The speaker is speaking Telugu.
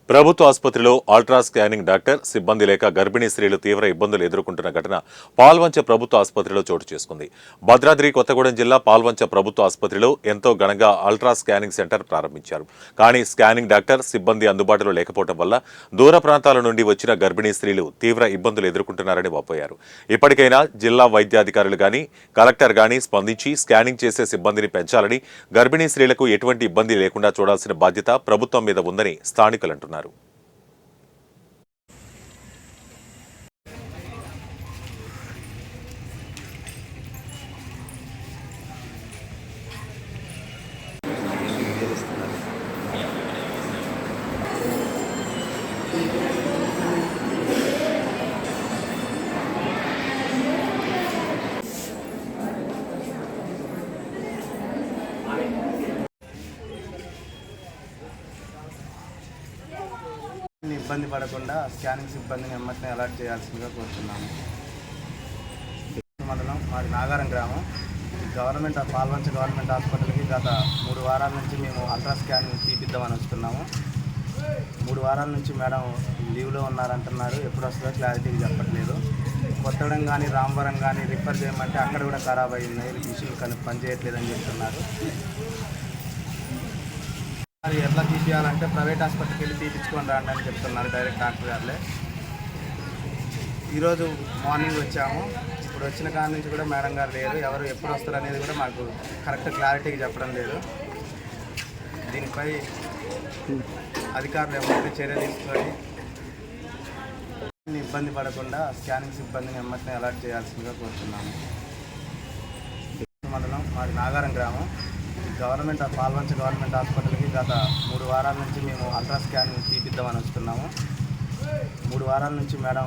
ప్రభుత్వ ఆసుపత్రిలో అల్ట్రా స్కానింగ్ డాక్టర్ సిబ్బంది లేక గర్భిణీ స్త్రీలు తీవ్ర ఇబ్బందులు ఎదుర్కొంటున్న ఘటన పాల్వంచ ప్రభుత్వ ఆసుపత్రిలో చోటు చేసుకుంది. భద్రాద్రి కొత్తగూడెం జిల్లా పాల్వంచ ప్రభుత్వ ఆసుపత్రిలో ఎంతో ఘనంగా అల్ట్రా స్కానింగ్ సెంటర్ ప్రారంభించారు. కానీ స్కానింగ్ డాక్టర్ సిబ్బంది అందుబాటులో లేకపోవడం వల్ల దూర ప్రాంతాల నుండి వచ్చిన గర్భిణీ స్త్రీలు తీవ్ర ఇబ్బందులు ఎదుర్కొంటున్నారని వాపోయారు. ఇప్పటికైనా జిల్లా వైద్యాధికారులు గాని కలెక్టర్ గాని స్పందించి స్కానింగ్ చేసే సిబ్బందిని పెంచాలని, గర్భిణీ స్త్రీలకు ఎటువంటి ఇబ్బంది లేకుండా చూడాల్సిన బాధ్యత ప్రభుత్వం మీద ఉందని స్థానికులు అంటున్నారు. ఇబ్బంది పడకుండా స్కానింగ్ సిబ్బందిని వెంటనే అలర్ట్ చేయాల్సిందిగా కోరుతున్నాము. మండలం మాది నాగారం గ్రామం. గవర్నమెంట్ పాల్వంచ గవర్నమెంట్ హాస్పిటల్కి గత 3 వారాల నుంచి మేము అల్ట్రా స్కానింగ్ తీపిద్దామని వస్తున్నాము. 3 వారాల నుంచి మేడం లీవ్లో ఉన్నారంటున్నారు. ఎప్పుడు వస్తుందో క్లారిటీగా చెప్పట్లేదు. కొత్తగూడెం కానీ రామవరం కానీ రిఫర్ చేయమంటే అక్కడ కూడా ఖరాబ్ అయ్యింది, మిషన్లు పనిచేయట్లేదని చెప్తున్నారు. మరి ఎట్లా తీపియాలంటే ప్రైవేట్ హాస్పిటల్కి వెళ్ళి తీపించుకొని రండి అని చెప్తున్నారు డైరెక్ట్ డాక్టర్ గారులే. ఈరోజు మార్నింగ్ వచ్చాము. ఇప్పుడు వచ్చిన కాడ నుంచి కూడా మేడం గారు లేరు. ఎవరు ఎప్పుడు వస్తారు అనేది కూడా మాకు కరెక్ట్ క్లారిటీగా చెప్పడం లేదు. దీనిపై అధికారులు ఎవరైతే చర్య తీసుకొని ఇబ్బంది పడకుండా స్కానింగ్ సిబ్బందిని వెంటనే అలర్ట్ చేయాల్సిందిగా కోరుతున్నాము. మండలం మాది నాగారం గ్రామం. గవర్నమెంట్ పాల్వంచ గవర్నమెంట్ హాస్పిటల్కి గత 3 వారాల నుంచి మేము అల్ట్రా స్కానింగ్ తీపిద్దామని వస్తున్నాము. 3 వారాల నుంచి మేడం